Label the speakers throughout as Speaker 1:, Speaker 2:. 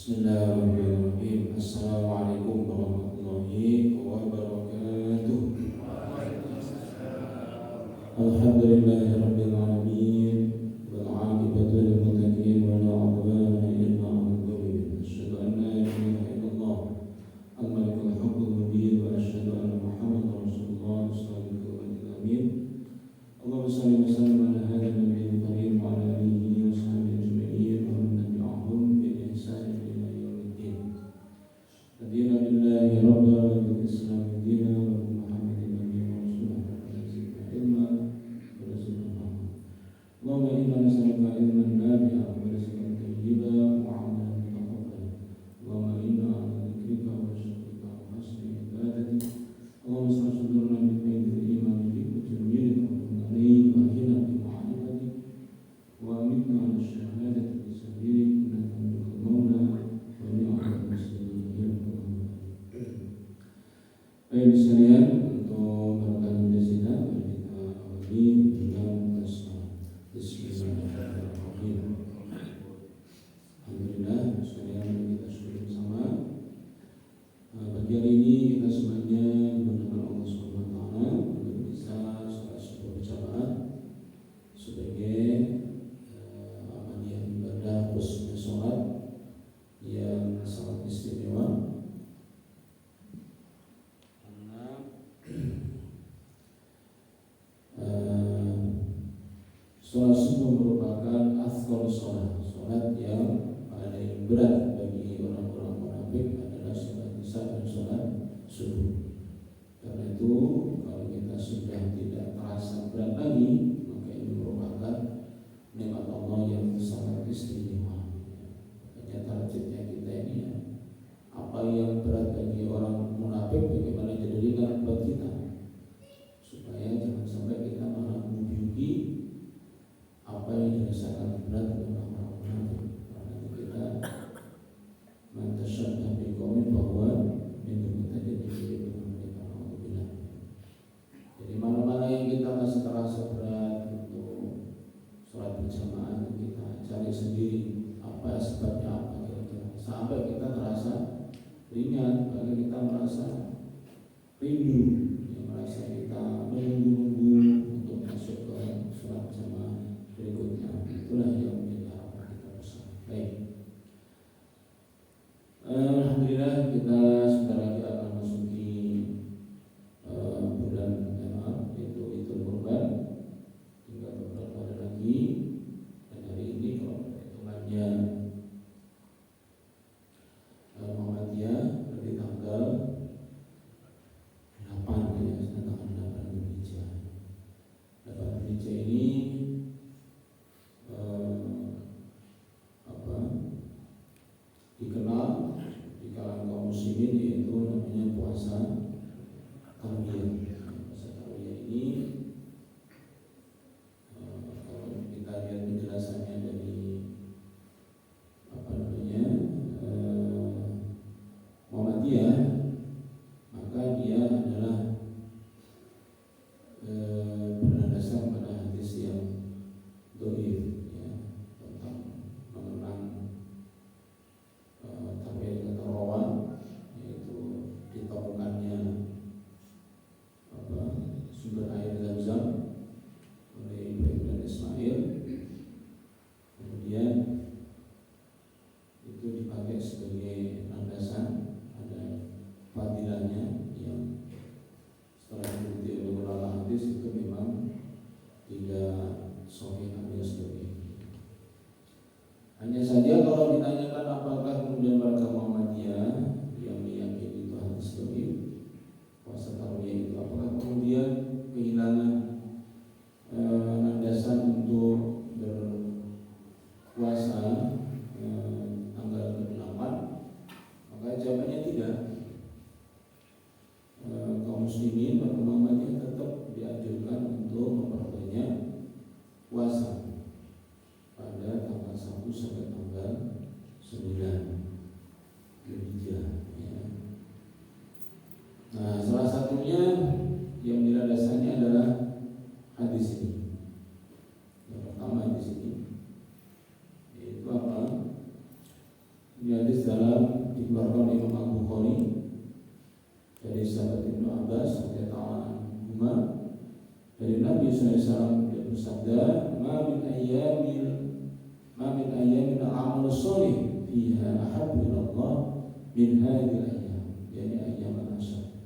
Speaker 1: Bismillahirrahmanirrahim. Assalamualaikum warahmatullahi wabarakatuh. Alhamdulillahirabbil alamin wal 'aqibatu lil muttaqin wa la 'udwana illa 'alal zalimin. Asyhadu an la ilaha illallah al-malikul haqqul mubin wa asyhadu anna Muhammadar Rasulullah sallallahu alaihi wasallam. Allahumma shalli wa sallim ala hadzal nabiyil karim wa ala alihi wa sahbihi ajma'in wa man tabi'ahum bi ihsan ila yaumiddin. Radina billahi rabban wa bil islam dinan wa bi Muhammadin nabiyyan wa rasulan wa zidna ilma wa rizqan. Allahumma inna nas'aluka ilman nafi'an wa rizqan tayyiban wa 'amalan mutaqabbalan. Allahumma inna 'ala dhikrika wa syukrika wa husni ibadatik. Allahumma shrah sudurana bi faidil iman bi jamil عليك وأهلنا بمعرفتك وأمتنا على الشهادة بسبيلك إنك أنت المولى ونعم المسلمين. Baik sekalian, untuk barangkali kita awali dengan basmalah. Bismillahirrahmanirrahim. Alhamdulillah, sekalian kita syukur bersama. Pagi hari ini kita semuanya dimudahkan Allah Subhanahu wa taala untuk bisa sebagai amalian ibadah khususnya sholat yang sangat istimewa, karena sholat subuh merupakan afdal sholat yang paling berat bagi orang-orang munafik adalah sholat isya dan sholat subuh. Karena itu kalau kita sudah tidak terasa berat lagi, merupakan nikmat Allah yang sangat istimewa. Makanya targetnya kita ini ya, apa yang berat bagi orang munafik bagaimana jadi ringan buat kita, supaya jangan sampai kita malah menunjuki apa yang dirasakan berat oleh orang munafik. Karena kita mentasyabbah biqaumin bahwa minhum jadi mereka alhamdulillah. Jadi mana-mana yang kita masih terasa berat sholat berjamaah, kita cari sendiri apa sebabnya, apa kira-kira, sampai kita terasa ringan, bahkan kita merasa rindu, yang merasa kita menunggu-nunggu untuk masuk ke sholat jamaah berikutnya. Itulah yang menjadi harapan kita bersama. Baik, alhamdulillah kita sebentar lagi akan masuki bulan yaitu Idul Kurban. Tinggal beberapa hari lagi, dan hari ini kalau hitungannya Muhammadiyah berarti tanggal 8 ya, tanggal 8 Dzulhijjah. 8 Dzulhijjah ini dikenal di kalangan kaum muslimin yaitu namanya puasa Tarwiyah. Puasa Tarwiyah ini kita lihat penjelasannya dari Muhammadiyah, maka dia adalah berdasarkan pada hadis yang dhaif ya, tentang mengenang Tarwiyah Tarawan, yaitu ditemukannya sumber air Zam-Zam oleh Ibrahim dan Ismail. Kemudian itu dipakai sebagai landasan, ada fadilahnya yang setelah dibukti oleh ulama hadis itu memang tidak sahih alias dhaif. Hanya saja kalau ditanyakan apakah kemudian warga Muhammadiyah yang meyakini itu hadis dhaif, puasa Tarwiyah itu apakah kemudian kehilangan landasan untuk berpuasa tanggal ke-8? Maka jawabannya tidak. Kaum muslimin warga Muhammadiyah tetap dianjurkan untuk memperbanyak puasa pada tanggal 1 sampai tanggal 9 Dzulhijjah ya. Nah, salah satunya yang dilandaskannya adalah hadis ini. Yang pertama hadis ini, yaitu apa? Ini hadis dalam ahabbu ila Allah min hadhil ayyam, yani ayyam al-ashr.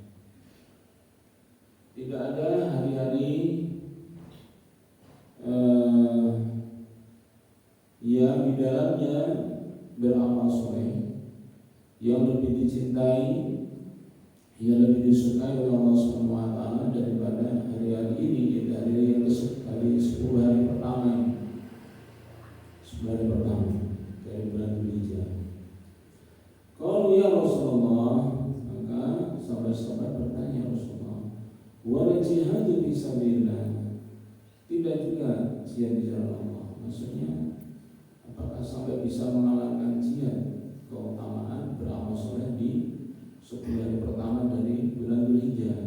Speaker 1: Tidak ada hari-hari yang di dalamnya beramal soleh yang lebih dicintai, yang lebih disukai oleh Allah Subhanahu wa taala daripada hari-hari ini, dari yang hari 10 hari pertama, 10 hari pertama dari bulan Dzulhijjah. Kalau ya Rasulullah, maka sahabat-sahabat bertanya, Rasulullah, wal jihadu fi sabilillah, tidak juga jihad di jalan Allah. Maksudnya, apakah sampai bisa mengalahkan jihad, keutamaan beramal soleh di 10 hari pertama dari bulan Dzulhijjah?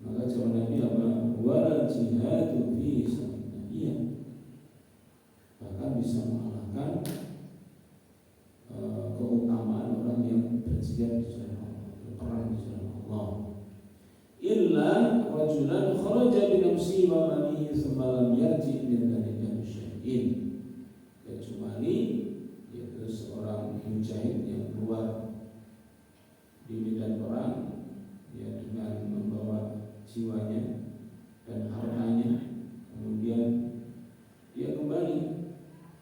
Speaker 1: Maka jawab Nabi apa? Wal jihadu fi sabilillah. Iya, bahkan bisa mengalahkan keutamaan orang yang berjihad di jalan Allah, berperang di jalan Allah. Illa rajulan kharaja bi nafsihi wa malihi thumma lam yarji min dzalika bisyai'in. Kecuali yaitu seorang mujahid yang keluar di medan perang ya dengan membawa jiwanya dan hartanya, kemudian dia kembali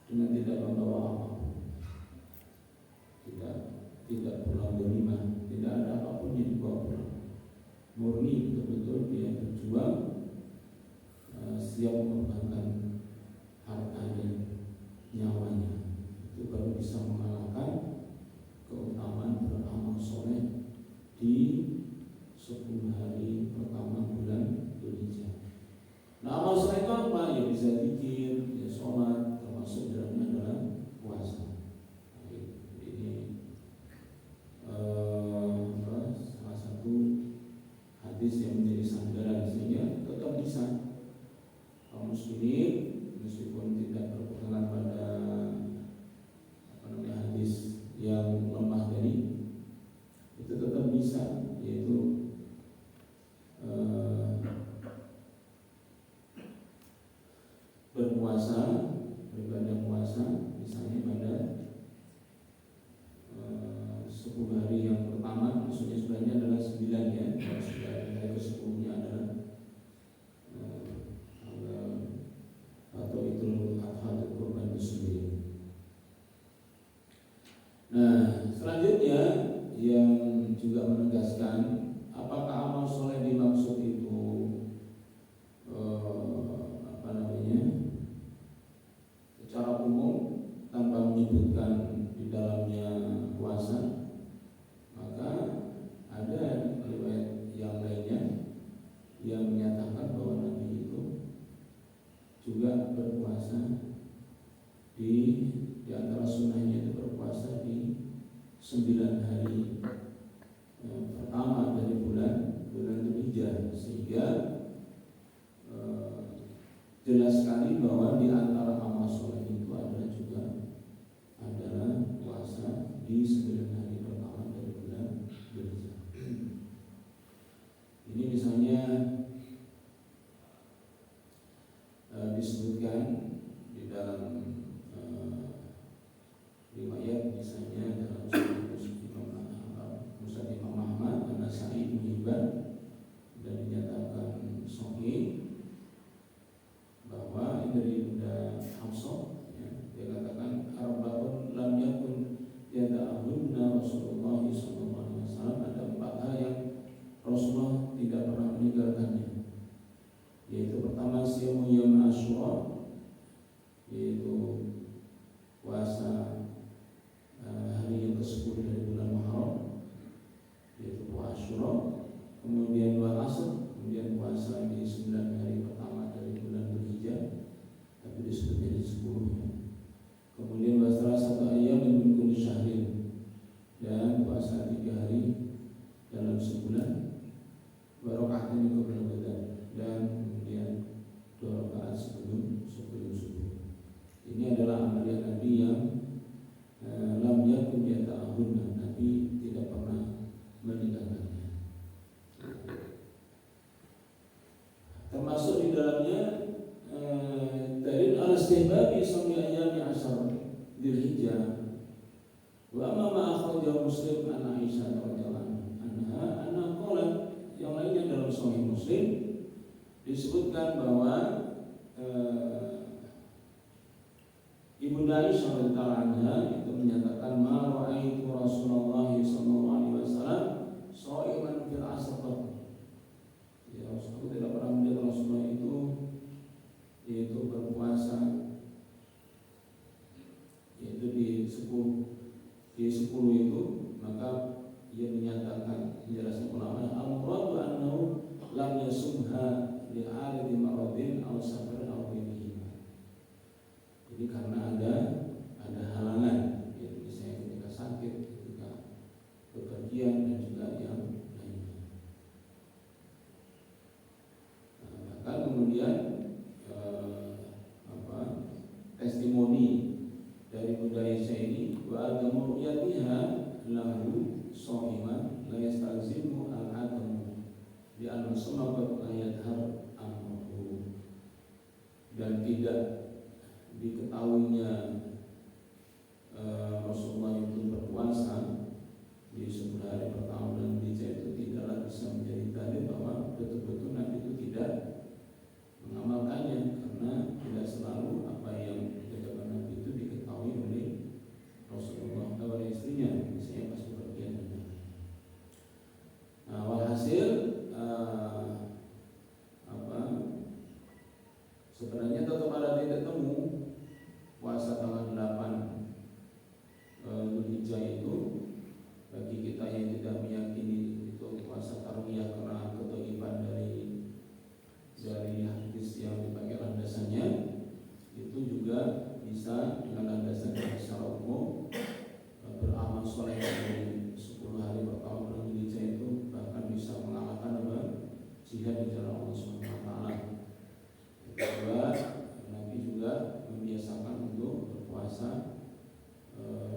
Speaker 1: dengan tidak membawa apa-apa, tidak pulang ghanimah, tidak ada apapun yang dibawa pulang. Murni betul-betul dia berjuang, siap mengorbankan hartanya, nyawanya. Itu baru bisa mengalahkan keutamaan beramal soleh di 10 hari pertama bulan Dzulhijjah. Nah, amal soleh itu apa? Ya bisa zikir, ya sholat, termasuk dalamnya adalah puasa. Ini salah satu hadis yang menjadi sandaran, sehingga tetap bisa kaum muslimin meskipun tidak berpegangan pada hadis yang lemah tadi, itu tetap bisa, yaitu berpuasa, beribadah puasa, misalnya pada 10 hari yang pertama, maksudnya sebenarnya adalah 9 ya, hari ke-10-nya adalah atau Idul Adha atau Kurban sendiri. Nah, selanjutnya yang juga menegaskan apakah amal soleh dimaksud itu secara umum tanpa menyebutkan di dalamnya puasa, maka ada riwayat yang lainnya yang menyatakan bahwa Nabi itu juga berpuasa di antara sunnahnya itu berpuasa di 9 hari pertama dari bulan Dzulhijjah, sehingga jelas sekali bahwa di antara amal soleh itu adalah juga adalah puasa di 9 hari pertama dari bulan Dzulhijjah. Ini misalnya disebutkan di dalam riwayat, misalnya dalam Musnad Imam Ahmad, An-Nasa'i, Ibnu Hibban, dan dinyatakan sahih bahwa dari Bunda Hafsah ya, dia katakan arba'un lam yakun yada'ahunna Rasulullah sallallahu alaihi wasallam, ada 4 hal yang Rasulullah tidak pernah meninggalkannya, yaitu pertama siyamu yaum Asyura, yaitu puasa hari yang ke-10 dari bulan Muharram, yaitu puasa Asyura, kemudian wal asr, kemudian puasa di 9 hari pertama dari bulan Dzulhijjah, tapi disebut jadi 10 ya. Kemudian puasa 1 ayam min kulli syahrin, dan puasa 3 hari dalam sebulan, barokahnya itu berbeda, dan kemudian 2 rakaat sebelum subuh. Ini adalah amalan Nabi yang lam yakun yata'ahunna, Nabi tidak pernah meninggalkannya. Termasuk di dalamnya dalil al-istihbabi sami ayami asyar Dzulhijjah, Wa amma ma akhrajahu Muslim an Aisyah radhiyallahu anha anna qalat, yang lainnya dalam Sahih Muslim disebutkan bahwa Ibunda Aisyah radhiyallahu anha itu menyatakan ma ra'aitu Rasulullah sallallahu alaihi wasallam sha'iman fil asr. Ya, aku tidak pernah melihat Rasulullah itu yaitu berpuasa yaitu di 10 itu, maka ia menyatakan, menjelaskan ulama al-muradu annahu lam yasumha li aridi maradin aw safarin aw ghairihi. Jadi karena ada halangan, yaitu misalnya ketika sakit, ketika bepergian dan juga yang lainnya. Bahkan kemudian testimoni dari Bunda Aisyah ini, wa adamu ru'yatiha lahu sha'iman la yastalzimu al-adamu di al-sunnah la yadhar amruhu, dan tidak diketahuinya Rasulullah itu berpuasa di 10 hari pertama bulan Dzulhijjah itu tidaklah bisa menjadi dalil bahwa betul-betul Nabi itu tidak mengamalkannya, karena tidak selalu apa yang dikerjakan Nabi itu diketahui oleh Rasulullah atau oleh istrinya, misalnya pas bepergian. Nah, walhasil sebenarnya tetap ada titik temu puasa tanggal 8 Dzulhijjah itu bagi kita yang tidak meyakini itu puasa tarwiyah karena kedoiban dari hadis yang dipakai landasannya, itu juga bisa dengan landasan secara umum beramal soleh dari 10 hari pertama bulan Dzulhijjah itu bahkan bisa mengalahkan jihad di jalan Allah Subhanahu wa taala. Kedua, Nabi juga membiasakan untuk berpuasa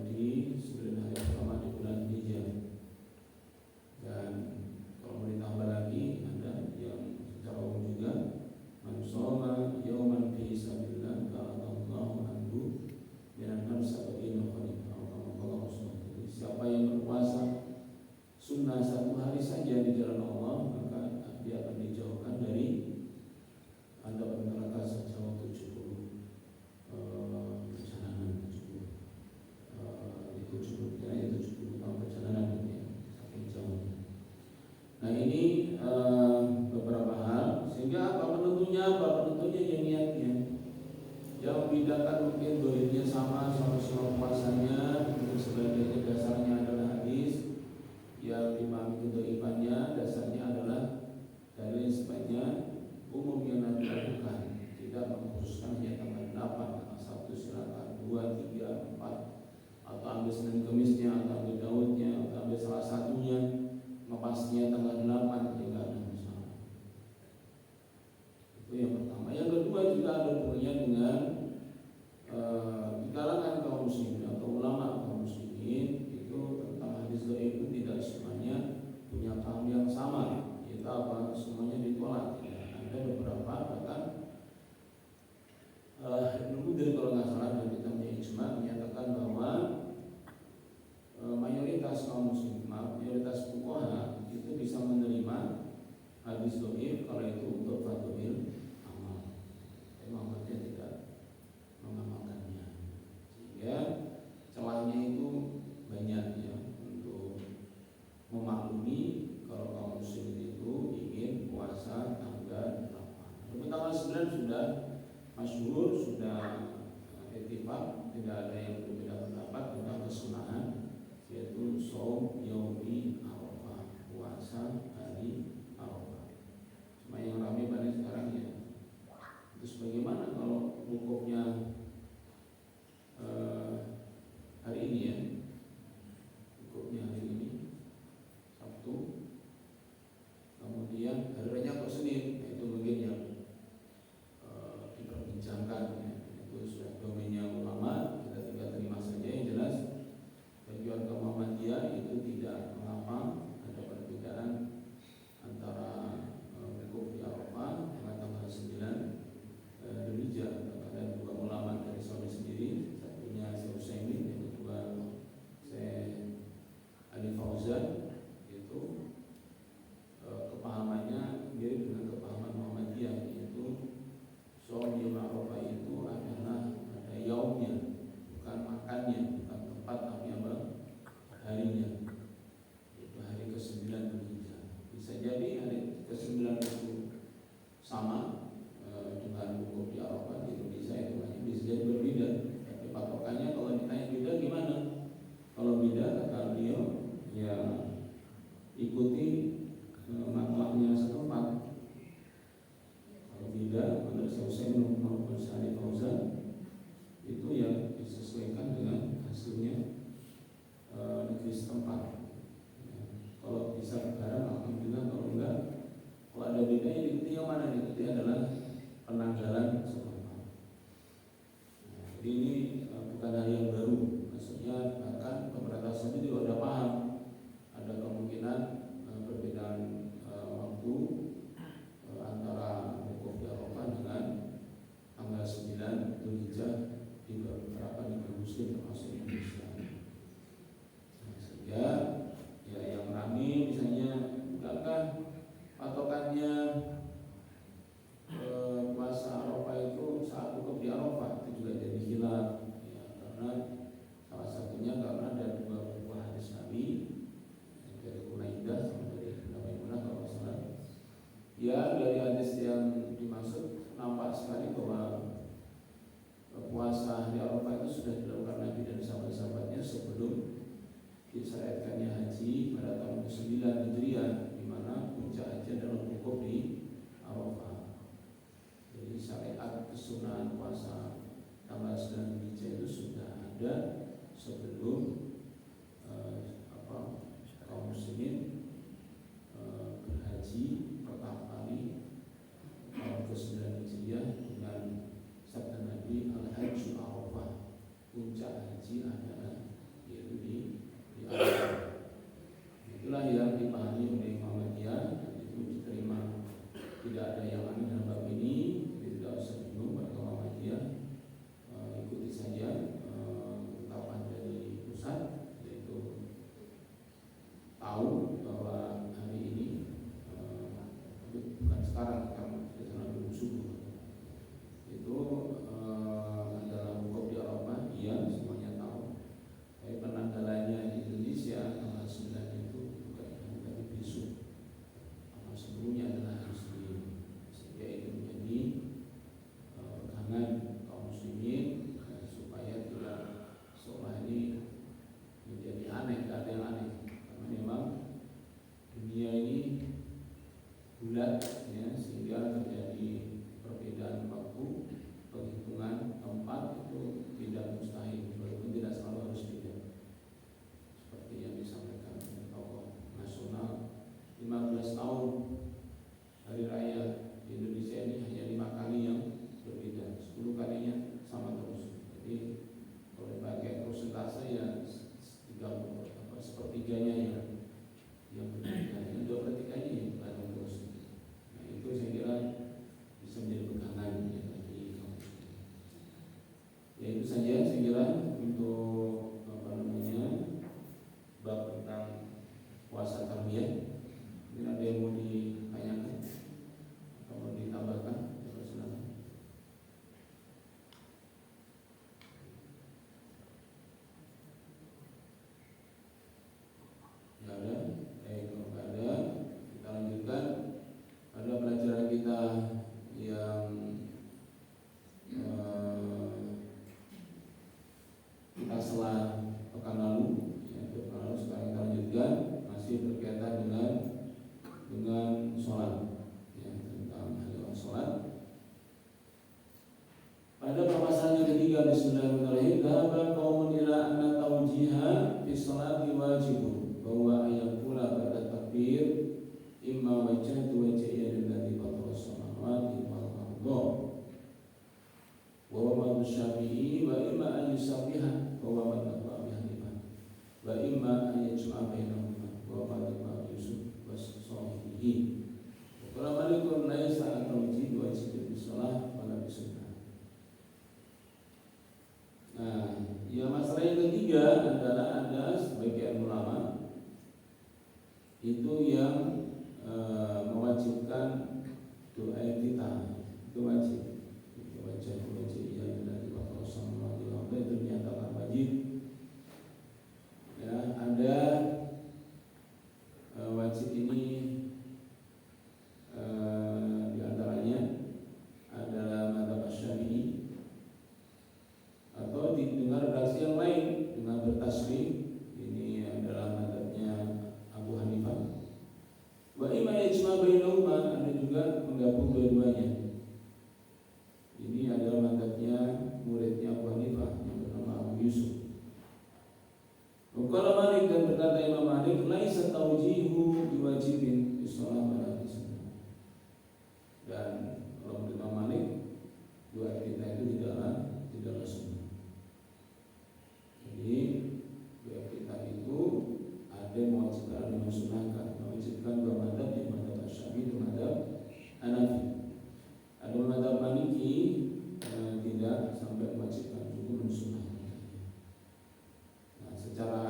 Speaker 1: di 9 hari pertama di bulan Dzulhijjah. Dan kalau mau ditambah lagi, ada yang secara umum juga man shoma yauman fi sabilillah ba'adallahu anhu minan nar sab'ina khalifah. Siapa yang berpuasa sunnah 1 hari saja di jalan Allah, maka dia akan dijauhkan dari adab neraka sejauh 70 perjalanan, 70 tahun perjalanan ya, saking jauhnya. Nah, ini beberapa hal, sehingga apa penentunya ya niatnya. Yang membedakan mungkin doanya sama puasanya, untuk sebagiannya dasarnya adalah hadis, yang dimana kedoibannya dasarnya adalah dari sebaiknya umum yang Nabi lakukan, tidak mengkhususkan hanya tanggal 8, tanggal 1 silakan, 2, 3, 4, atau ambil Senin Kemisnya, atau ambil Daudnya, atau ambil salah satunya, ngepasnya tanggal 8, tidak ada masalah. Itu yang pertama. Yang kedua juga ada hubungannya dengan di kalangan kaum muslimin atau ulama kaum muslimin itu tentang hadis dhaif itu tidak semuanya punya paham yang sama, yaitu apa? Semuanya ditolak. Ada beberapa bahkan Ibnu Mundhir kalau nggak salah dalam kitabnya Ijma menyatakan bahwa mayoritas kaum muslim, mayoritas fuqaha itu bisa menerima hadis dhaif kalau itu untuk fadhil amal. Muhammadiyah tidak mengamalkannya, sehingga celahnya itu banyak ya untuk memaklumi kalau kaum muslim itu ingin puasa tanggal 8. Tapi tanggal 9 sudah masyhur, sudah ittifaq, tidak ada yang berbeda pendapat tentang kesunahan, yaitu shaum yaumi Arafah, puasa hari Arafah. Cuma yang ramai banyak sekarang ya, terus bagaimana kalau wukufnya hari ini ya, wukufnya hari ini Sabtu, kemudian hari raya kok Senin, itu mungkin yang diperbincangkan ya. Itu sudah domainnya ulama, kita tinggal terima saja. Yang jelas bagi warga Muhammadiyah itu tidak mengapa ada perbedaan ada sebelum kaum muslimin berhaji pertama kali tahun ke-9 Hijriah dengan sabda Nabi al-hajju Arafah, puncak haji adalah yaitu di Arafah. Itulah yang dipahami oleh Muhammadiyah, dan itu diterima. Tidak ada yang aneh dalam bab ini, jadi tidak usah bingung warga Muhammadiyah, ikuti saja ketetapan dari pusat, yaitu tahu bahwa hari ini bukan sekarang kan sudah dulu subuh itu adalah wukuf di Arafah. Iya, semuanya tahu. Tapi penanggalannya di Indonesia tanggal 9 itu bukan hari besok. Tanggal sebelumnya adalah hari Senin, sehingga itu menjadi pegangan kaum muslimin supaya tidak seolah ini menjadi aneh. Tidak ada yang aneh, karena memang dunia ini bulat ya, sehingga terjadi perbedaan waktu, penghitungan tempat itu tidak mustahil, walaupun tidak selalu harus beda. Seperti yang disampaikan oleh tokoh nasional, 15 tahun hari raya di Indonesia ini hanya 5 kali yang berbeda, 10 kalinya sama terus. Jadi kalau dipakai persentase ya 30, sepertiganya yang berbeda, yang 2/3-nya yang bareng terus. Nah itu saya kira bisa menjadi pegangan ya bagi kaum muslimin. Ya itu saja saya kira untuk bab tentang puasa tarbiyah. Mungkin ada yang mau ditanyakan atau mau ditambahkan? Ya, silakan. Ya ada. Kalau nggak ada, kita lanjutkan pada pelajaran kita yang kita setelah pekan lalu. Sekarang kita lanjutkan, masih berkaitan dengan sholat ya, tentang hal sholat. Pada permasalahan yang ketiga, bismillahirrahmanirrahim, dhahaba qaumun ila anna tawjiha fi sholati wajibun, bahwa ayat pula pada takbir imma wajhatu wajhiya lillazi fatara samawati wal ardh wa huwa Syafi'i, wa imma an yusabbiha wa huwa madhhab Abi Hanifah, wa imma an yajma'a bainahuma wa huwa madhhab Yusuf wa Shafi'i. Qala Malikun laisa at-tawjih wajib fi shalah wala fi sunnah. Nah, yang masalah yang ketiga adalah ada sebagian ulama itu yang mewajibkan doa iftitah, itu wajib. Wajib yang dari Bapak Rasulullah itu dinyatakan wajib. Ya, ada wajib ini diantaranya adalah mazhab Syafi'i, atau didengar redaksi yang lain dengan bertasbih, ini adalah mazhabnya Abu Hanifah. Wa imma yajma' bainahuma, ada juga menggabung dua-duanya. Ini adalah mazhabnya muridnya Abu Hanifah yang bernama Abu Yusuf. Qala Malik, dan berkata Imam Malik, laisa tawjihu biwajibin fi shalah wala fi sunnah. Dan kalau menurut Imam Malik, dua kita itu tidaklah sunnah. Jadi dua kita itu ada yang mewajibkan, ada yang mensunahkan. Mewajibkan dua mazhab, yaitu mazhab Syafi'i dan mazhab Hanafi. Ada mazhab Maliki tidak sampai mewajibkan, cukup mensunahkan. Nah, secara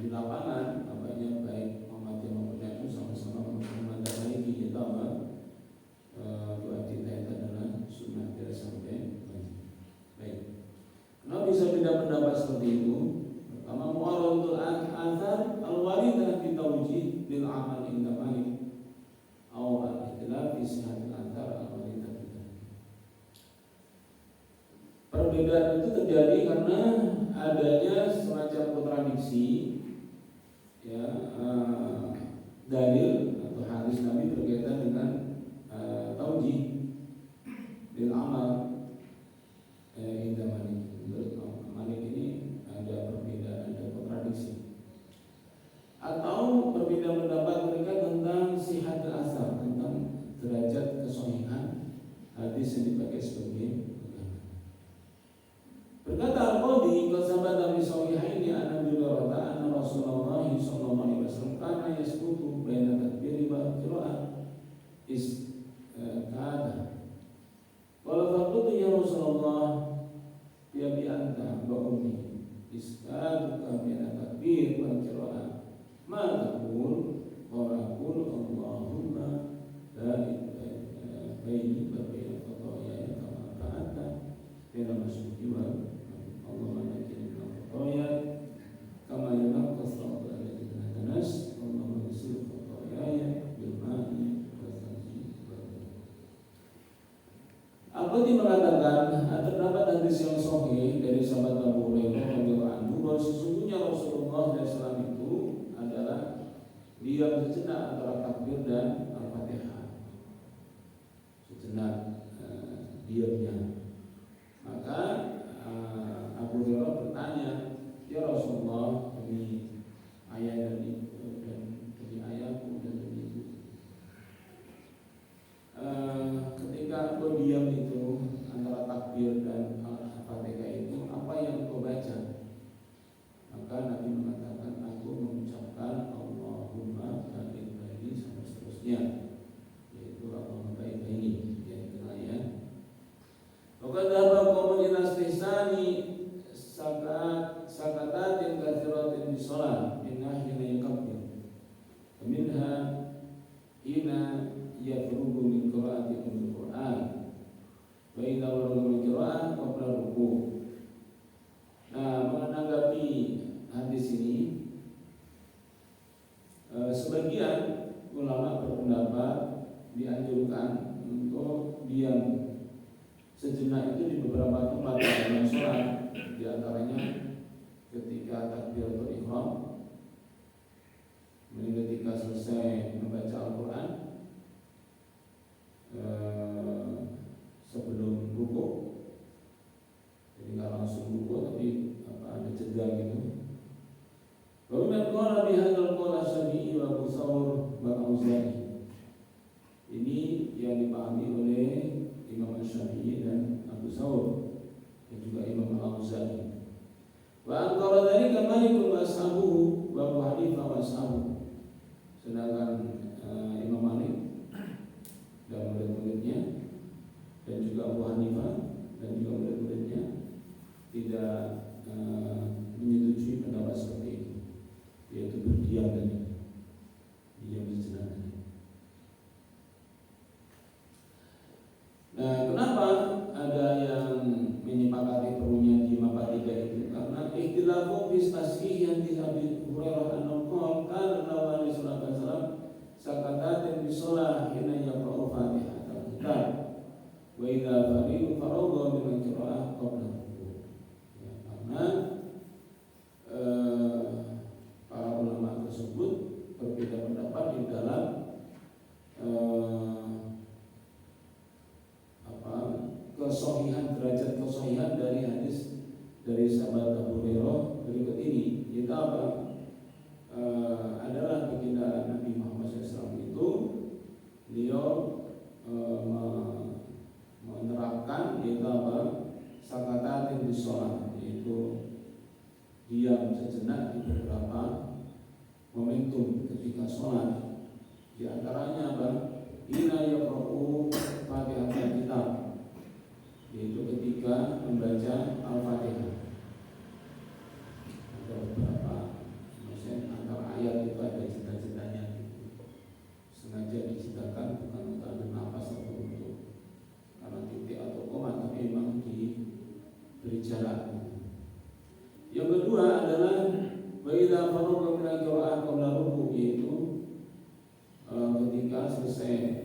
Speaker 1: di lapangan tampaknya baik Muhammadiyah maupun NU sama-sama menggunakan mazhab Maliki, yaitu apa? Dua kita itu adalah sunnah, tidak sampai wajib. Baik. Kenapa bisa beda pendapat seperti itu? Pertama, mu'aradul athar al-waridah fi tawjih bil amal inda Malik aw al-ikhtilaf fi sihhatil athar al-waridah. Perbedaan itu terjadi karena adanya semacam kontradiksi ya, dalil atau hadis Nabi berkaitan dengan tawjih bil amal inda Malik. Menurut Malik qawlihi qad sabata fi sahihaini an Abi Hurairah anna Rasulullah sallallahu alaihi wasallam kana yasqutu baina takbiri wa qira'ah kada. Qala faqultu ya Rasulullah ya bi anta wa ummi iskaduka baina takbir wa qira'ah ma taqul qala qul Allahumma barik baini wa baina khataaya kama fa'alta baina masyriqi wa Allahumma nakini min khataaya kama yunqqa as-sawtu alladhi tananas Allahumma ghsil khataaya bil ma'i wa thalji wa Al-Qadi mengatakan terdapat hadis yang sahih dari sahabat Abu Hurairah radhiyallahu anhu bahwa sesungguhnya Rasulullah SAW itu adalah diam sejenak antara takbir dan Al-Fatihah. Sejenak diamnya. Maka Abu Hurairah bertanya, ya Rasulullah, demi ayah dan ibu dan demi ayahku dan demi ibu. Ketika kau diam itu antara takbir dan Al-Fatihah itu, apa yang kau baca? Maka Nabi mengatakan, aku mengucapkan Allahumma barik baini sampai seterusnya, yaitu Allahumma barik baini, ya itulah ya. Maka dalam komunitas Isani sakatatin katsiratin di sholat minha hina yukabbir minha hina yafrugu min qiraati al-Qur'an wa idza waraga min qira'ah qabla ruku'. Nah, menanggapi hadis ini, sebagian ulama berpendapat dianjurkan untuk diam sejenak itu di beberapa tempat dalam sholat, di antaranya ketika takbiratul ihram, ketika selesai membaca Al-Quran, sebelum ruku, jadi nggak langsung ruku tapi ada jeda gitu. Kemudian qala bihadzal qala Syafi'i wa Abu Thawr wa Auza'i. Ini yang dipahami oleh Imam Syafi'i dan Abu Thawr dan juga Imam Al-Auza'i. Wa anqara dzalika Malik wa ashabuhu wa Abu Hanifah wa ashabuhu. Sedangkan Imam Malik dan murid-muridnya dan juga Abu Hanifah dan juga murid-muridnya tidak menyetujui pendapat seperti itu, yaitu berdiam tadi, diam sejenak tadi. Nah, kenapa ada yang menyepakati perlunya diam apa tidak itu? Karena ikhtilafu fi tashihan di Abi Hurairah an-Naqal kana Nabi sallallahu alaihi wasallam sakatatin bi shalah hina yaqra'u Fatihah al-Kitab wa idza faragha min qira'ah qabla ruku'. Ya, karena para ulama tersebut berbeda pendapat di dalam kesahihan, derajat kesahihan dari hadis dari sahabat Abu Hurairah berikut ini. Yaitu apa? Adalah baginda Nabi Muhammad SAW itu beliau menerapkan yaitu apa? Sakatatin di sholat, yaitu diam sejenak di beberapa momentum ketika sholat. Di antaranya apa? Hina yaqra'u Fatihah al-Kitab, yaitu ketika membaca Al-Fatihah. Ada beberapa, misalnya antara ayat itu ada jeda-jedanya, sengaja dijedakan bukan untuk ada nafas atau untuk karena titik atau koma, tapi memang diberi jarak. Yang kedua adalah wa idza faragha min al-qira'ah qabla ruku', yaitu ketika selesai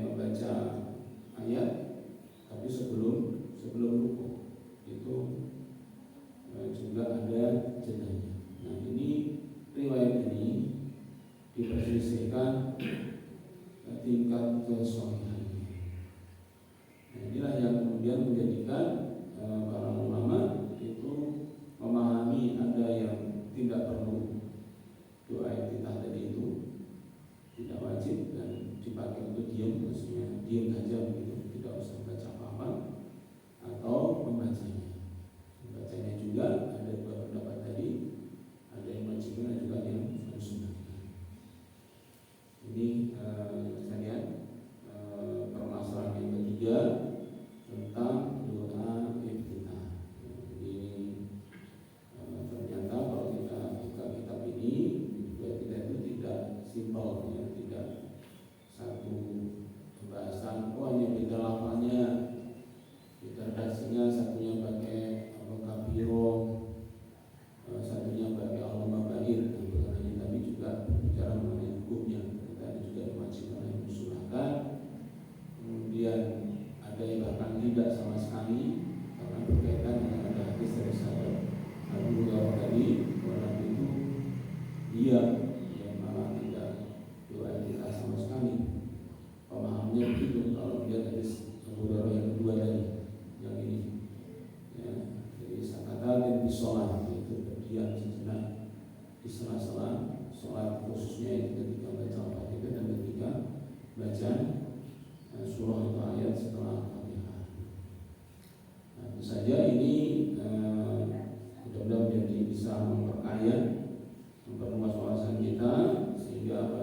Speaker 1: membaca ayat tapi sebelum ruku, itu juga ada jedanya. Nah, ini riwayat ini diperselisihkan tingkat kesahihannya. Nah, inilah yang kemudian menjadikan para ulama itu memahami ada yang tidak perlu doa iftitah tadi itu tidak wajib dan dipakai untuk diam, maksudnya diam saja begitu, tidak usah baca apa-apa, atau di sholat, yaitu berdiam sejenak di sela-sela sholat, khususnya itu ketika baca Al-Fatihah dan ketika baca surah atau ayat setelah Al-Fatihah. Nah, tentu saja ini mudah-mudahan menjadi bisa memperkaya, memperluas wawasan kita sehingga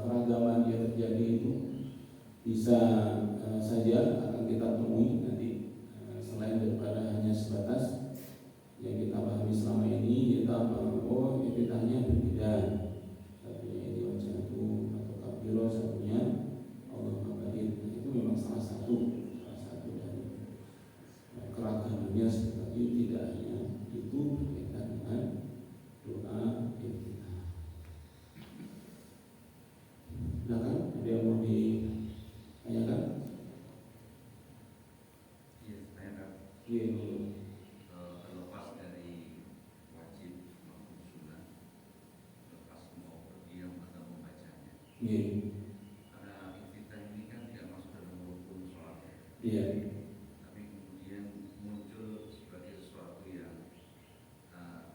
Speaker 1: keragaman yang terjadi itu bisa saja akan kita temui nanti, selain daripada hanya sebatas yang kita pahami selama ini, kita iftitahnya berbeda, tapi ini wajah itu atau kabiro satunya Allah Mabaid, itu memang salah satu dari keragamannya, seperti tidak hanya itu berkaitan dengan doa iftitah. Nah kan, ada yang mau ditanyakan?
Speaker 2: Iya, saya kan.
Speaker 1: Iya.
Speaker 2: Terlepas dari wajib maupun sunnah, lepas mau berdiam atau membacanya.
Speaker 1: Iya.
Speaker 2: Karena iftitah ini kan tidak masuk dalam rukun sholat ya.
Speaker 1: Iya.
Speaker 2: Tapi kemudian muncul sebagai sesuatu yang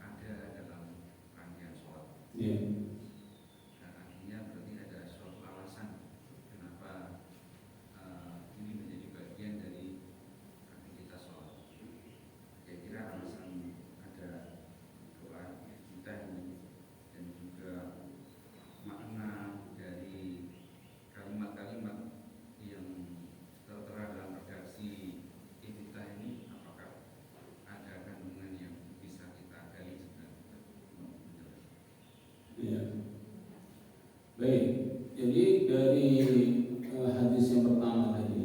Speaker 2: ada dalam rangkaian sholat.
Speaker 1: Iya.
Speaker 2: Dan artinya berarti ada suatu alasan kenapa ini menjadi bagian dari aktivitas sholat. Kira-kira alasan ada doa iftitah ini dan juga makna dari kalimat-kalimat yang tertera dalam redaksi iftitah ini, apakah ada kandungan yang bisa kita gali sebenarnya?
Speaker 1: Iya. Baik, jadi dari hadis yang pertama tadi,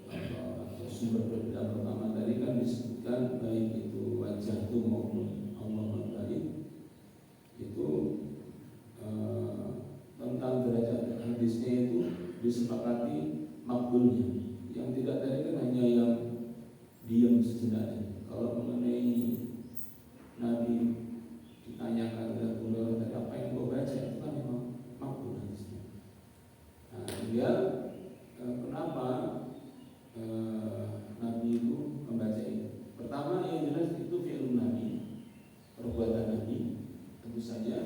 Speaker 1: atau sumber berbeda pertama tadi kan disebutkan baik itu wajah itu maupun Allah Mabaid itu tentang derajat hadisnya itu disepakati makbulnya. Yang tidak tadi kan hanya yang diam sejenak. Kalau mengenai Nabi ditanyakan oleh beliau tadi apa yang kau baca, itu kan memang makbul hadisnya. Nah, tinggal kenapa Nabi itu membaca itu? Pertama yang jelas itu fi'lun Nabi, perbuatan Nabi. Tentu saja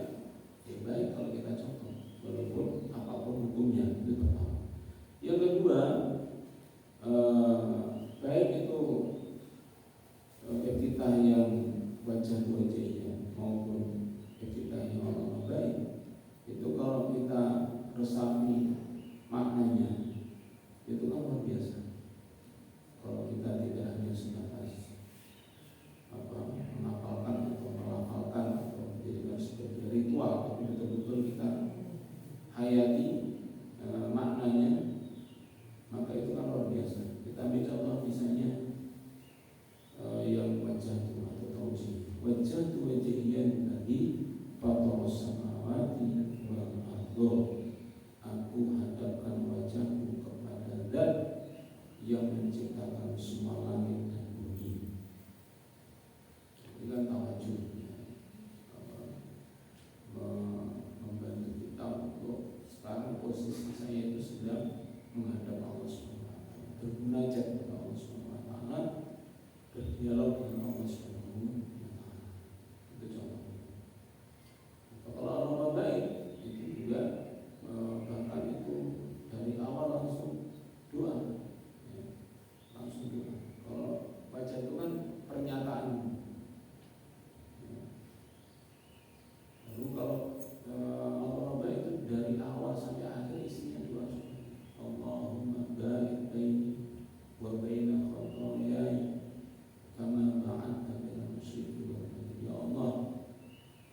Speaker 1: ya baik kalau kita contoh, walaupun apapun hukumnya, itu pertama. Yang kedua, baik itu iftitah yang wajahnya maupun iftitah yang Allah baik, itu kalau kita resapi maknanya itu kan luar biasa. Kalau kita tidak hanya sebatas menghafalkan atau melafalkan atau menjadikan sebagai ritual, tapi betul-betul kita hayati maknanya, maka itu kan luar biasa. Kita ambil contoh misalnya yang wajah itu atau tauji, wajah itu wajhiyan tadi fatoros samawati wal ardo, aku hadapkan wajahku kepada Zat yang menciptakan semua langit dan bumi. Ini kan tawajud, membantu kita untuk sekarang posisi saya itu sedang menghadap Allah SWT, bermunajat kepada Allah SWT, berdialog dengan Allah SWT. Itu contohnya. Kalau Allah baik, itu juga bahkan itu dari awal langsung doa, ya, langsung doa. Kalau baca itu kan pernyataan. Ya. Lalu kalau Allah baik itu dari awal sampai akhir isinya doa. Allahumma baik baini wa baina khatayai kama ba'adta baina masyriqi wal maghrib. Ya Allah,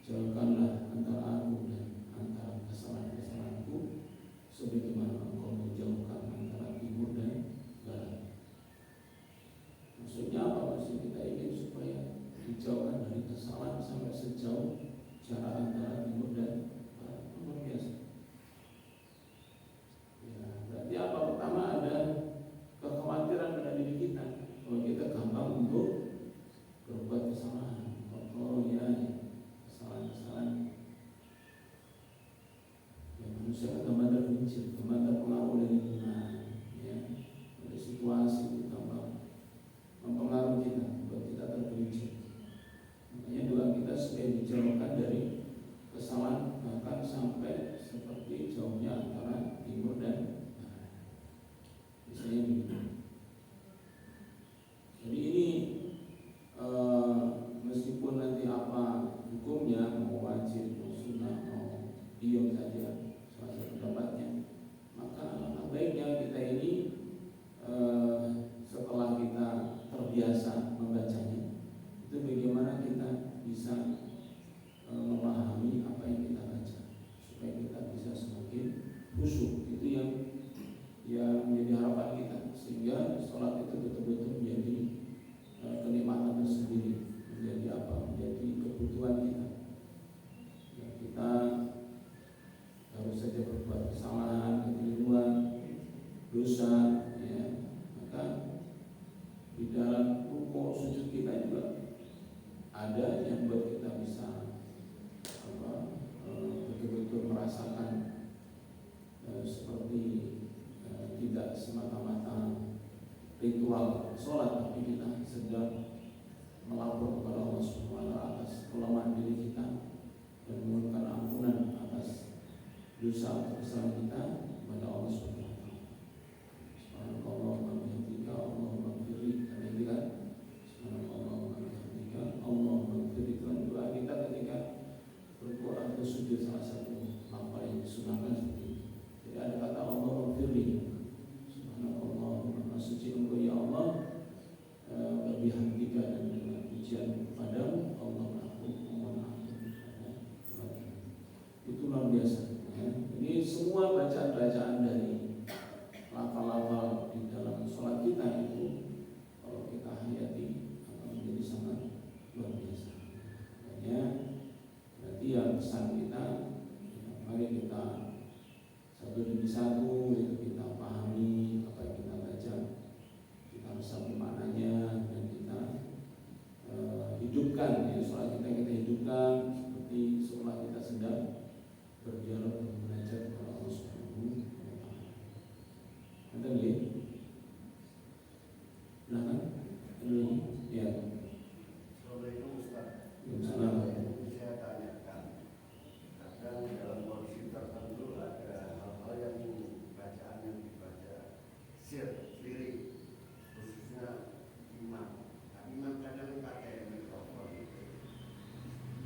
Speaker 1: jauhkanlah antara aku dan antara kesalahan-kesalahanku sebagaimana Engkau menjauhkan antara timur dan barat. Maksudnya apa? Maksudnya kita ingin supaya dijauhkan dari kesalahan sampai sejauh jarak antara timur dan barat. Luar biasa. Ya, berarti apa? Pertama ada kekhawatiran pada diri kita bahwa kita gampang untuk berbuat kesalahan. Ya, kesalahan-kesalahan. Ya, manusia kan gampang tergelincir, gampang terpengaruh oleh lingkungan, ya, oleh situasi itu gampang mempengaruhi kita, buat hidupkan, ya, sholat kita hidupkan seperti seolah kita sedang berdialog dan belajar kepada Allah Subhanahu wa Ta'ala. Ada ya? Silakan. Ya.
Speaker 3: Assalamualaikum Ustaz.
Speaker 1: Waalaikumsalam.
Speaker 3: Saya tanyakan, kadang dalam kondisi tertentu ada hal-hal yang bacaan yang dibaca sendiri, khususnya imam. Tapi imam kadang pakai mikrofon,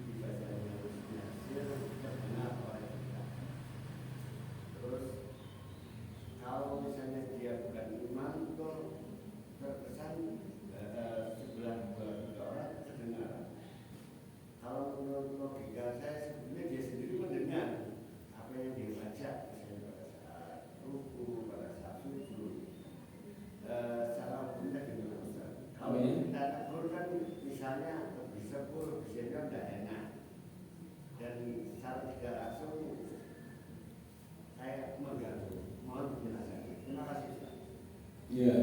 Speaker 3: dibacanya khususnya terdengar oleh kita. Terus kalau misalnya dia bukan imam, itu terkesan sebelah dua orang terdengar. Kalau menurut logika saya sebenarnya dia sendiri mendengar apa yang dia baca, misalnya pada saat ruku, pada saat sujud. Secara hukumnya gimana Ustaz? Kalau kita tegur kan misalnya bisa pun bisa tidak enak, dan secara tidak langsung saya mengganggu. Mohon penjelasannya. Terima kasih Ustaz.
Speaker 1: Ya.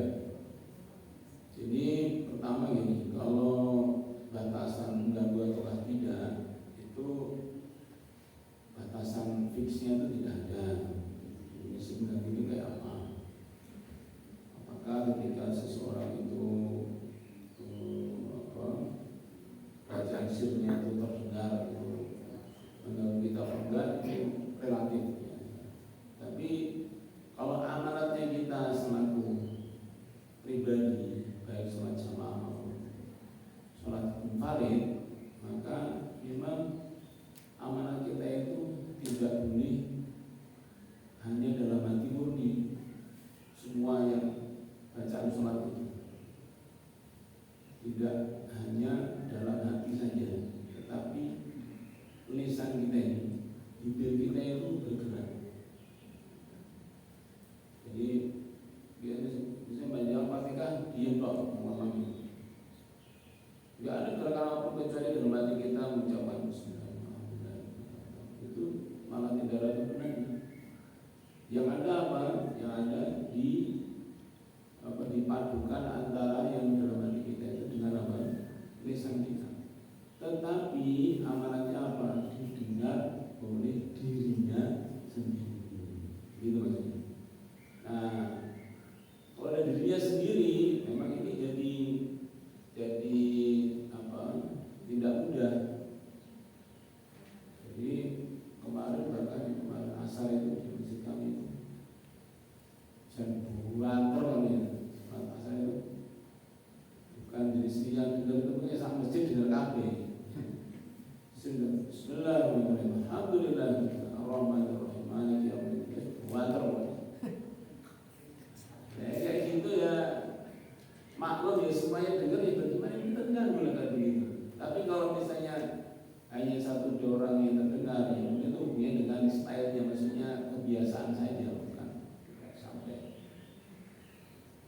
Speaker 1: Jadi pertama gini, kalau batasan mengganggu atau tidak itu batasan fixnya itu tidak ada. Definisi mengganggu itu kayak apa? Apakah ketika seseorang itu bacaan sirnya itu terdengar itu mengganggu kita atau enggak, itu relatif ya. Tapi kalau amanatnya kita selaku pribadi, baik sholat jamaah maupun sholat munfarid, maka memang amanah kita itu tidak boleh hanya dalam hati murni semua yang bacaan sholat itu, tidak hanya dalam hati saja, tetapi lisan kita ini, bibir kita itu bergerak. Jadi biasanya banyak Fatihah diam kok mengalami. Tidak ada gerakan apapun kecuali dalam hati kita mengucapkan Bismillahirrahmanirrahim. Itu malah tidak ada gunanya. Yang ada apa? Yang ada dipadukan antara yang dalam hati kita itu dengan apa? Lisan kita. Tetapi amanatnya apa? Didengar oleh dirinya sendiri. Gitu maksudnya. Nah, kalau ada dirinya sendiri, memang ini jadi apa? Tidak mudah. Jadi kemarin bahkan kemarin asar itu di masjid kami itu jam 2 ya, asar itu bukan diri sendiri yang dengar itu punya sak masjid dengar kabeh. Bismillahirrahmanirrahim. Alhamdulillahirrahmanirrahim. Maliki yaumiddin. Water. Kayak gitu ya, maklum ya semuanya dengar ya bagaimana kita dengar boleh kayak begitu. Tapi kalau misalnya hanya 1-2 orang yang terdengar, ya mungkin itu hubungannya dengan stylenya, maksudnya kebiasaan saja, bukan sampai.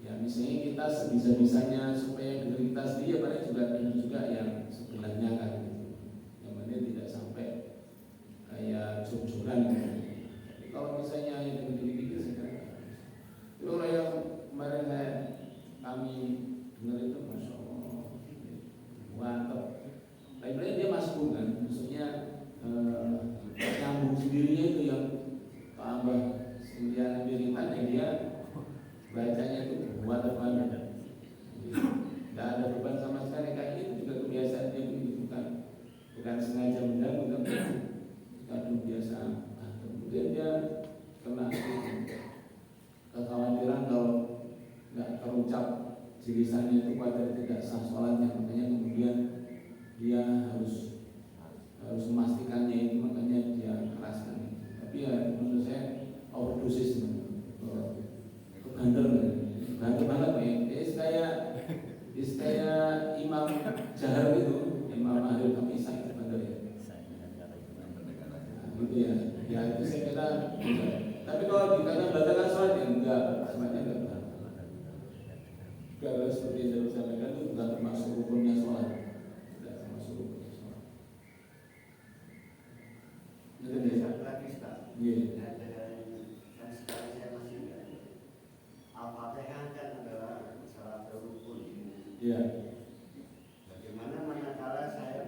Speaker 1: Ya misalnya kita sebisa-bisanya supaya dengar kita sendiri, ya paling juga yang sebelahnya kan gitu. Yang penting tidak sampai kayak jor-joran gitu. Tapi kalau misalnya yang dengar diri kita sekarang. Kalau yang kemarin kami dengar itu, masya Allah, mantap. Lain-lain dia masuk kan, maksudnya nyambung sendirinya itu yang Pak Abah Sindian Biritan yang dia bacanya itu mantap banget. Tidak ada beban sama sekali, kayak itu juga kebiasaan dia begitu, bukan sengaja mengganggu, tapi kadang biasa. Kemudian dia kena kekhawatiran kalau nggak terucap jilisannya itu pada tidak sah sholatnya, makanya kemudian dia harus memastikannya itu, makanya dia keraskan itu. Tapi ya menurut saya overdosis, banter banget ya. Kayak imam jahar itu, imam akhir kami sangat banter ya. Nah, gitu ya. Ya itu saya kira. Tapi kalau dikatakan batalkan sholat ya enggak, sholatnya enggak benar. Kalau seperti yang saya sampaikan itu bukan termasuk rukunnya sholat, tidak termasuk rukunnya sholat. Itu
Speaker 3: Satu lagi Ustaz.
Speaker 1: Iya.
Speaker 3: Ada yang sekarang saya masih ingat. Al-Fatihah kan adalah salah satu rukun.
Speaker 1: Iya.
Speaker 3: Bagaimana manakala saya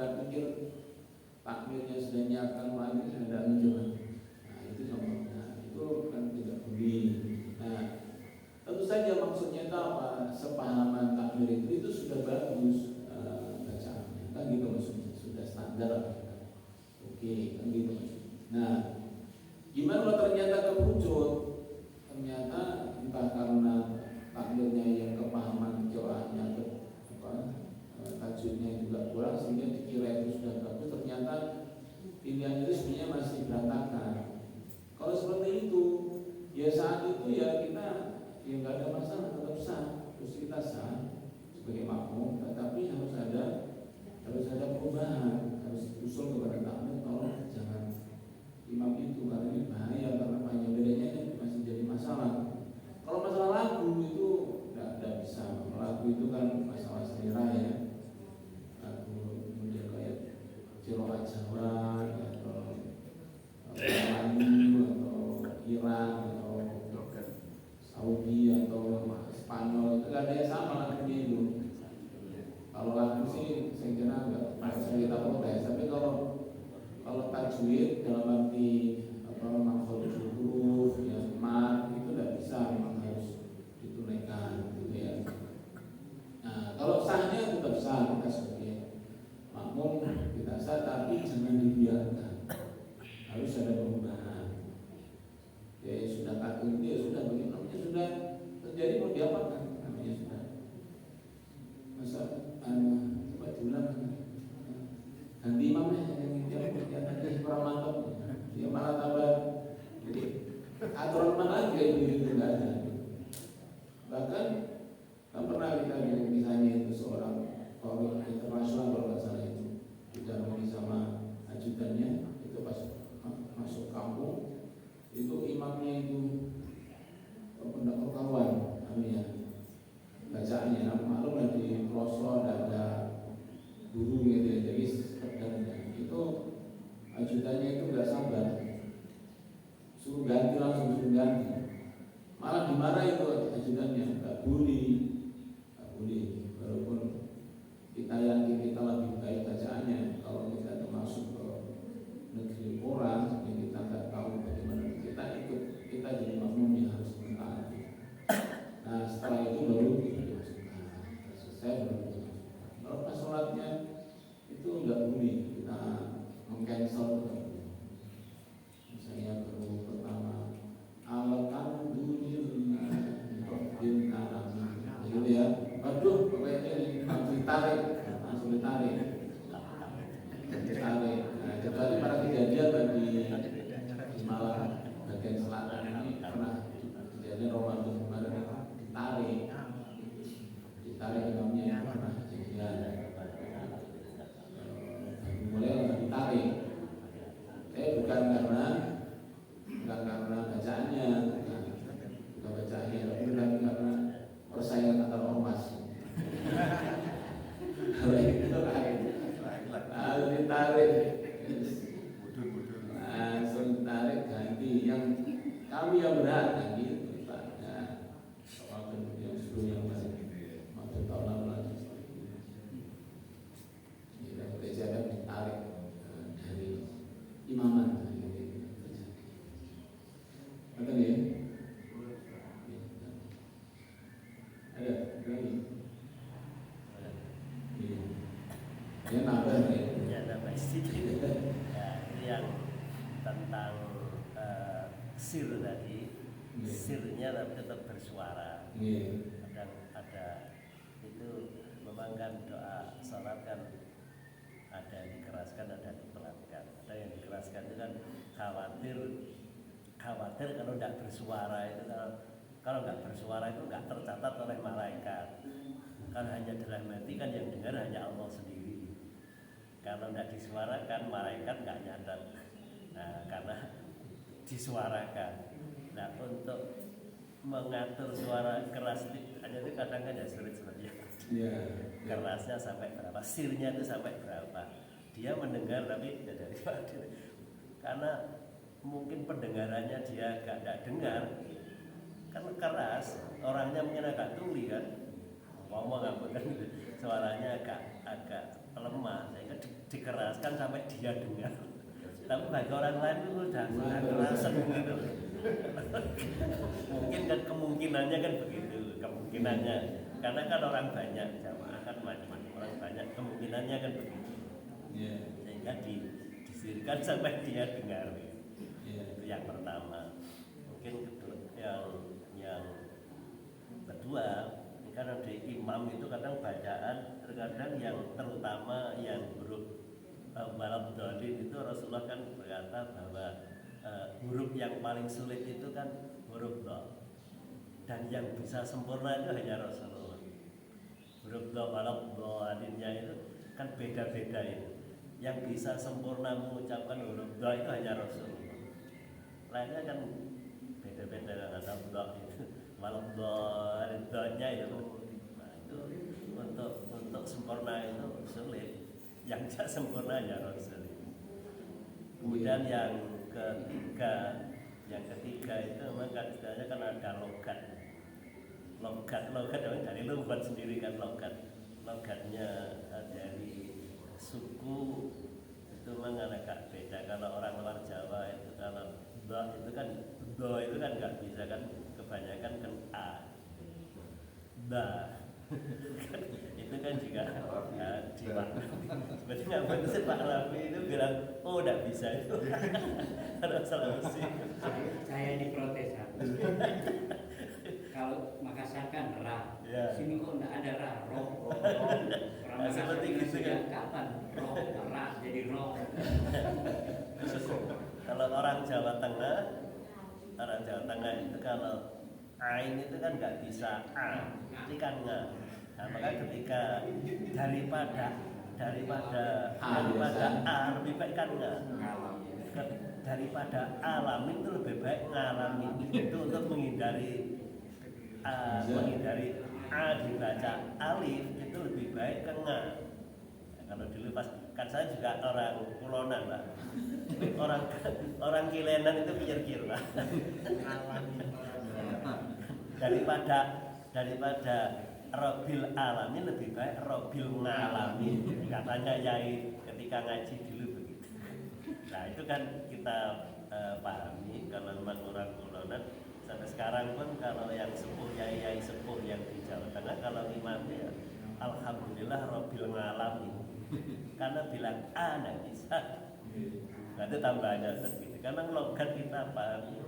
Speaker 1: Anda pikir takmirnya sudah nyiapkan lagi Anda mencoba. Nah itu contohnya, itu kan tidak boleh. Nah tentu saja maksudnya itu apa? Sepahaman takmir itu sudah bagus bacaannya, kan gitu maksudnya, sudah standar. Oke, kan gitu. Nah, gimana kalau ternyata kepucut? Ternyata entah karena takmirnya yang kepahaman qiraatnya tajwidnya juga kurang sehingga dikira itu sudah bagus, ternyata pilihan itu sebenarnya masih berantakan. Kalau seperti itu, ya saat itu ya kita ya nggak ada masalah, tetap sah, terus kita sah sebagai makmum, tetapi harus ada perubahan, harus usul kepada takmir, tolong jangan imam itu karena ini bahaya, karena banyak bedanya ini masih jadi masalah. Kalau masalah lagu itu nggak bisa, lagu itu kan masalah selera ya. Kemudian kayak Jawa Jawa atau Melayu atau Iran atau Saudi atau Spanyol itu kan ada sama lagunya itu. Kalau lagu sih saya kira nggak bisa kita protes, tapi kalau tajwid dalam arti makhraj huruf ya mat itu tidak bisa, memang harus ditunaikan gitu ya. Nah kalau sahnya tetap sah, kita sebagai makmum kita sah, tapi jangan dibiarkan, harus ada perubahan. Ya sudah takut dia sudah bagaimana sudah terjadi, mau diapakan namanya sudah masa coba diulang ganti imamnya yang tadi kurang mantap, dia malah tambah jadi aturan mana lagi itu nggak ada. Bahkan kan pernah kita bilang misalnya itu seorang orang internasional kalau nggak salah itu didampingi sama ajudannya itu pas masuk kampung itu imamnya itu pendapat kawan ya bacaannya maklum di pelosok ada guru gitu ya, jadi sebenarnya itu ajudannya itu nggak sabar, suruh ganti, langsung suruh ganti, malah dimarahin itu ajudannya, nggak boleh, walaupun kita yakin kita lebih baik bacaannya, kalau kita termasuk ke negeri orang yang kita nggak tahu bagaimana kita ikut, kita jadi makmum yang harus mentaati. Nah setelah itu baru dimasukkan, selesai baru dimasukkan. Kalau pas sholatnya itu nggak boleh kita meng-cancel. Misalnya baru pertama alhamdulillah rabbil alamin gitu ya, aduh pokoknya ini langsung ditarik. Nah kecuali pada kejadian di Malang bagian selatan ini pernah kejadian Ramadan kemarin ditarik imamnya pernah kejadian mulai ditarik. Bukan karena bacaannya, tapi karena persaingan antar ormas. Lalu ditarik, langsung ditarik ganti yang kami yang berat lagi itu waktu yang sebelum yang waktu tahun lalu lagi. Kejadian ditarik dari imaman. Betul ya? Ada lagi? Ya nambah ya.
Speaker 4: Ya nambah sedikit. Ya itu yang tentang sir tadi. Sirnya tetap bersuara. Kadang ada itu memang kan doa salat kan ada yang dikeraskan, ada yang dipelankan. Ada yang dikeraskan itu kan khawatir kalau tidak bersuara itu kalau nggak bersuara itu nggak tercatat oleh malaikat. Kan hanya dalam hati kan yang dengar hanya Allah sendiri. Kalau tidak disuarakan malaikat nggak nyatat. Nah karena disuarakan. Nah untuk mengatur suara keras itu kadang kan ya sulit sebenarnya. Kerasnya sampai berapa, sirnya itu sampai berapa. Dia mendengar tapi tidak dari mana. Karena mungkin pendengarannya dia tidak dengar, kan keras, orangnya mungkin agak tuli kan, ngomong apa kan, suaranya agak pelan. lemah sehingga dikeraskan sampai dia dengar. Tapi bagi orang lain itu udah kerasan gitu. Mungkin kan kemungkinannya kan begitu, kemungkinannya karena kan orang banyak, jamaah kan macam-macam orang banyak, kemungkinannya kan begitu. Sehingga disirikan sampai dia dengar. Itu yang pertama. Mungkin yang kedua, karena di imam itu kadang bacaan terkadang yang terutama yang huruf balap dolin itu Rasulullah kan berkata bahwa huruf yang paling sulit itu kan huruf do, dan yang bisa sempurna itu hanya Rasulullah. Huruf do balap dolinnya itu kan beda-beda itu. Yang bisa sempurna mengucapkan huruf do itu hanya Rasulullah. Lainnya kan beda-beda dengan do itu. Balap do-nya itu, nah, itu untuk sempurna itu sulit. Yang tidak sempurna ya Rasul. Kemudian yang ketiga itu memang istilahnya kan ada logat memang dari lugat sendiri kan logatnya dari suku itu memang agak beda. Kalau orang luar Jawa itu kalau do itu kan nggak bisa kan, kebanyakan kan a da itu kan juga di Pak sebetulnya Pak Rafi itu bilang oh tidak bisa itu ada salah sih.
Speaker 5: Saya diprotes kalau Makassar kan ra, sini kok tidak ada ra, roh. Orang Makassar itu sejak kapan roh, ra jadi roh.
Speaker 4: Kalau orang Jawa Tengah itu kalau ain itu kan nggak bisa a, itu kan nggak. Nah, maka ketika daripada a lebih baik kan nggak. Daripada alamin itu lebih baik ngalamin, itu untuk menghindari a dibaca alif itu lebih baik ke nga. Nah, kalau dulu pas kan saya juga orang Kulonan lah, orang Kilenan itu pikir lah. daripada Robil alamin lebih baik Robil ngalamin, katanya Yai ketika ngaji dulu begitu. Nah itu kan kita pahami kalau memang orang Kulonan sampai sekarang pun kalau yang sepuh Yai sepuh yang di Jawa Tengah kalau imamnya alhamdulillah Robil ngalamin, karena bilang nggak bisa. Nah itu tambahannya seperti karena logat kita pahami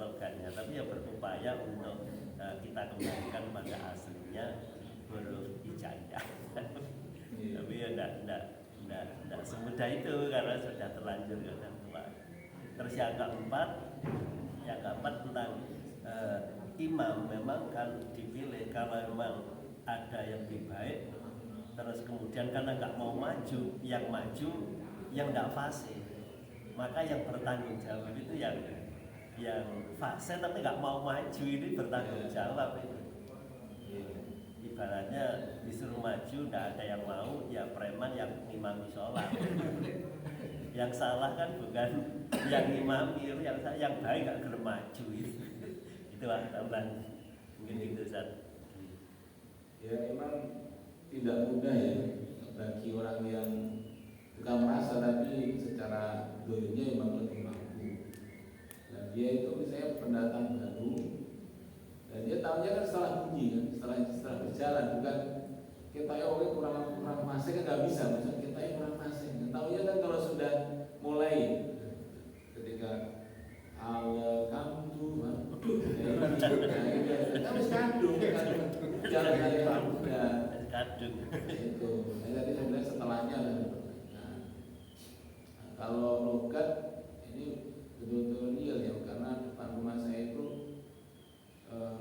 Speaker 4: logatnya, tapi ya berupaya untuk kita kembalikan pada aslinya huruf hijaiyah. Tapi ya tidak semudah itu karena sudah terlanjur kan tua. Terus yang keempat tentang imam memang kan dipilih kalau memang ada yang lebih baik. Terus kemudian karena nggak mau maju yang nggak fasih, maka yang bertanggung jawab itu yang fase tapi nggak mau maju ini bertanggung jawab itu. Ibaratnya disuruh maju nggak ada yang mau, ya preman yang imami sholat. Yang salah kan bukan yang imami, yang baik nggak gerem maju itu. Itulah tambahan mungkin itu Ustaz.
Speaker 1: Ya memang tidak mudah ya bagi orang yang bukan merasa tapi secara doanya memang lebih mampu. Dan dia itu misalnya pendatang baru dan dia tahunya kan setelah bunyi kan, setelah berjalan, bukan kita ya kurang masing kan nggak bisa, maksudnya kita yang kurang masing. Dan tahunya kan kalau sudah mulai ketika al-kamtu kita harus kadung jalan yang mudah
Speaker 4: Kadung
Speaker 1: itu. Tadi saya bilang setelahnya lah. Nah, kalau logat ini betul-betul real ya, karena depan rumah saya itu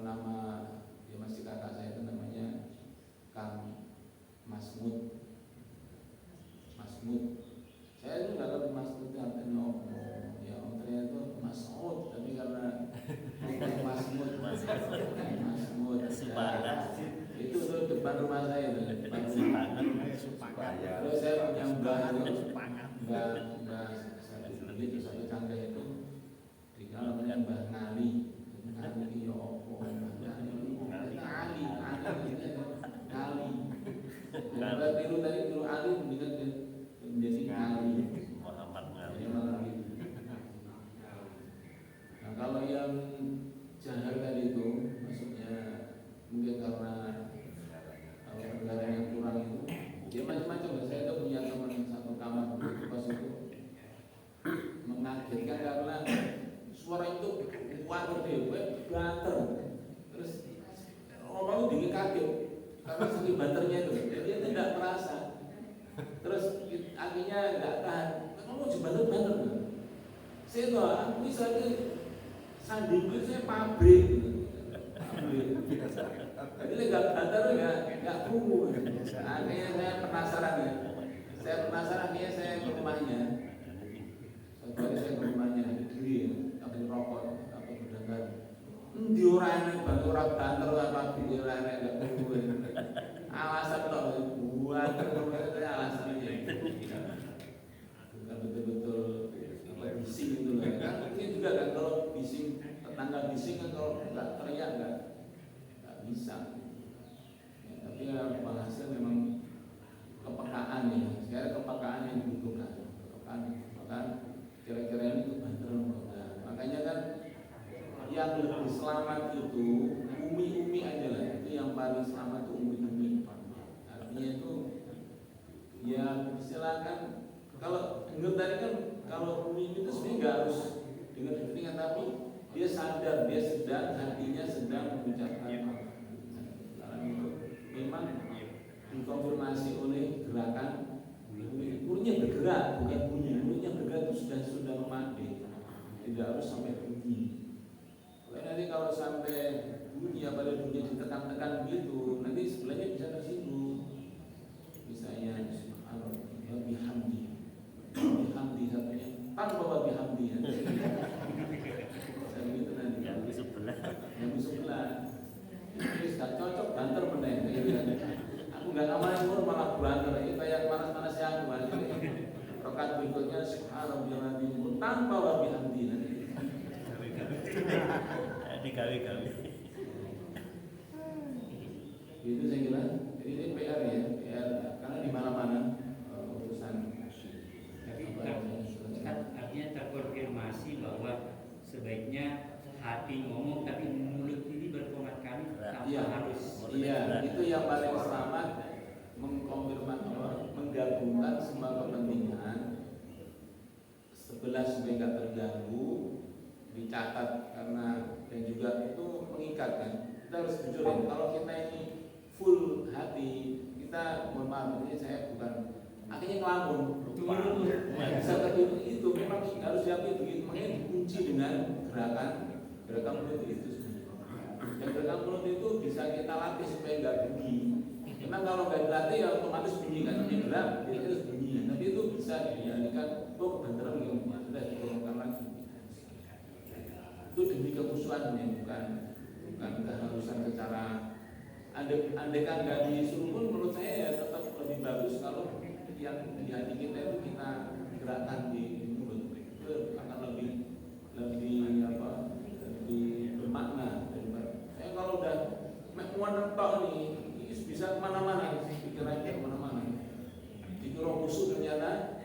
Speaker 1: nama ya masih kakak saya itu namanya Kang Masmud. Saya itu nggak tahu Masmud itu artinya apa. Ya ternyata itu Mas'ud, tapi karena Masmud. Itu tuh depan rumah saya itu. Kalau saya punya mbah satu cangkeh itu dikenal namanya Mbah Ngali. Ngali ya opo, Ngali. Kalau tiru Ali keadaan. Kamu banter-banter. Saya tahu, aku bisa sanding saya pabrik. Jadi nggak banter nggak kumu. Akhirnya saya penasaran ya. Saya penasaran akhirnya saya ke rumahnya. Saya ke rumahnya diri, tapi rokok, apa berdengar. Di orang yang bantu orang banter apa di orang yang nggak kumu. Alasan toh buat alasannya. Bukan betul-betul bising itu lah. Kan mungkin juga kan kalau bising tetangga bising kan kalau nggak teriak nggak bisa. Ya, tapi ya hasil memang kepekaan ya. Sekarang kepekaan yang dibutuhkan. Kepekaan kira-kira ini kebanter. Nah, makanya kan yang lebih selamat itu umi-umi aja lah. Itu yang paling selamat itu umi-umi. Artinya itu ya silakan. Kalau menurut tadi kan kalau umi itu sebenarnya nggak harus dengan kepentingan, tapi dia sadar, dia sedang hatinya sedang mengucapkan memang dikonfirmasi oleh gerakan mulutnya bergerak, bukan bunyi. Mulutnya bergerak itu sudah memadai, tidak harus sampai bunyi. Nanti kalau sampai bunyi apalagi bunyi ditekan-tekan gitu, nanti sebelahnya bisa tersinggung. Misalnya bihamdi satunya tanpa wabi hamdi ya. Gitu nanti. Yang di sebelah. Ini sudah cocok banter meneng. Aku nggak ngamalin malah banter. Ini kayak panas-panas yang aku. Rokat berikutnya subhanallah tanpa wabi hamdi nanti.
Speaker 4: Dikali-kali.
Speaker 1: Itu saya kira. Jadi ini PR ya, PR karena di mana-mana urusan.
Speaker 5: Kan artinya terkonfirmasi bahwa sebaiknya hati ngomong tapi mulut ini berkomat-kali tanpa harus.
Speaker 1: Iya, itu yang paling selamat, mengkonfirmasi, menggabungkan semua kepentingan sebelah supaya nggak terganggu, dicatat karena dan juga itu mengikat kan. Kita harus jujur ya, kalau kita ini full hati, kita mohon maaf ini saya bukan akhirnya ngelamun bisa terjadi itu memang harus diambil begitu, makanya dikunci dengan gerakan mulut itu sendiri. Dan gerakan mulut itu bisa kita latih supaya nggak bunyi. Karena kalau nggak dilatih ya otomatis bunyi kan, namanya gerak dia harus bunyi. Tapi itu bisa dialihkan untuk kebenaran yang sudah diturunkan lagi. Itu demi kekhusyuannya, bukan keharusan secara andaikan nggak disuruh pun menurut saya ya tetap lebih bagus kalau yang di hati kita itu kita gerakan di mulut itu akan lebih bermakna daripada saya kalau udah muat nih bisa kemana-mana pikirannya kemana-mana dikira musuh ternyata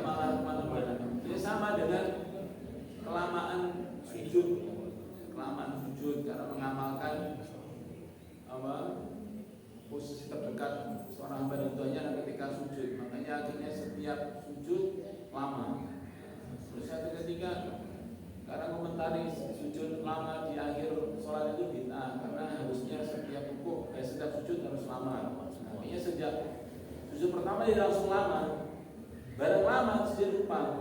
Speaker 1: malah kemana-mana. Jadi sama dengan kelamaan sujud karena mengamalkan posisi terdekat seorang hamba dan tuanya ketika sujud, makanya akhirnya setiap sujud lama. Terus satu ketika karena komentari sujud lama di akhir sholat itu bid'ah, karena harusnya setiap sujud harus lama. Artinya sejak sujud pertama dia langsung lama, barang lama dia lupa,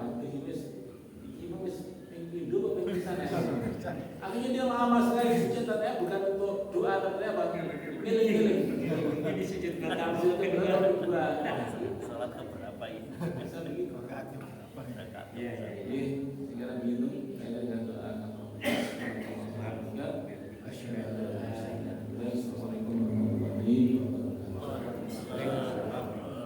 Speaker 1: akhirnya dia lama sekali sujud, ternyata bukan untuk doa, ternyata apa? Milih.
Speaker 5: Ini sujud pertama kedua.